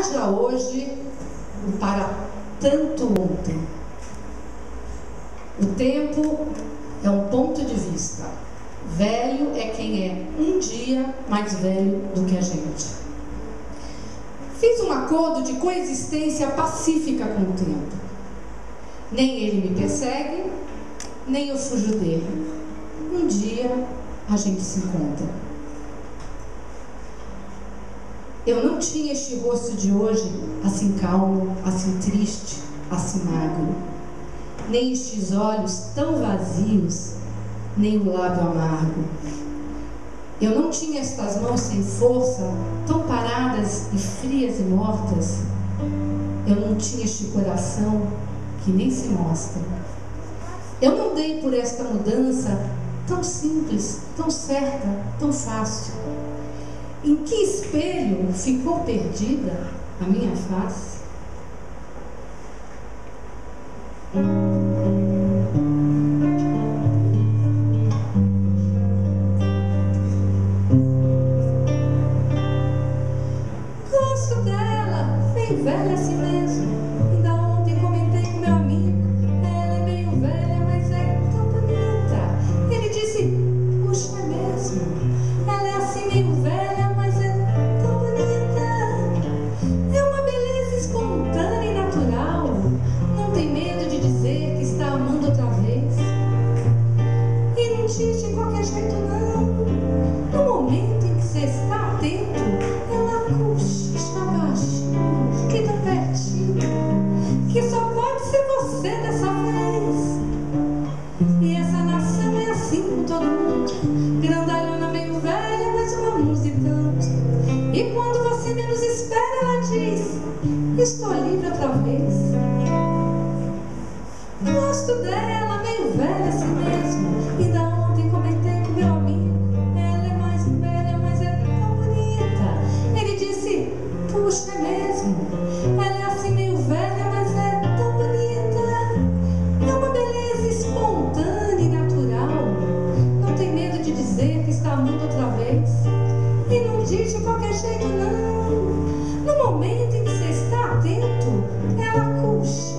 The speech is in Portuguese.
haja hoje para tanto ontem. O tempo é um ponto de vista. Velho é quem é um dia mais velho do que a gente. Fiz um acordo de coexistência pacífica com o tempo. Nem ele me persegue, nem eu fujo dele. Um dia a gente se encontra. Eu não tinha este rosto de hoje, assim calmo, assim triste, assim magro. Nem estes olhos tão vazios, nem o lábio amargo. Eu não tinha estas mãos sem força, tão paradas e frias e mortas. Eu não tinha este coração que nem se mostra. Eu não dei por esta mudança tão simples, tão certa, tão fácil. Em que espelho ficou perdida a minha face? Gosto dela, bem velha assim mesmo. Ainda ontem comentei com meu amigo. Ela é meio velha, mas é tão bonita. Ele disse, puxa, é mesmo. Ela é assim meio velha, mas é tão bonita. É uma beleza espontânea e natural. Não tem medo de dizer que está amando outra vez. E não diz de qualquer jeito não. No momento em que você está atento, ela cochicha baixinho, que tão pertinho, que só pode ser você dessa vez. E essa nação é assim com todo mundo, grandalhona meio velha, mas uma musicante. E quando você menos espera, ela diz, estou livre outra vez. Gosto dela, meio velha assim mesmo. Ainda ontem comentei com meu amigo. Ela é mais velha, mas é tão bonita. Ele disse, puxa, é mesmo. Ela é assim meio velha, mas é tão bonita. É uma beleza espontânea e natural. Não tem medo de dizer que está amando outra vez. E não diz de qualquer jeito não. No momento em que você está atento, ela cochicha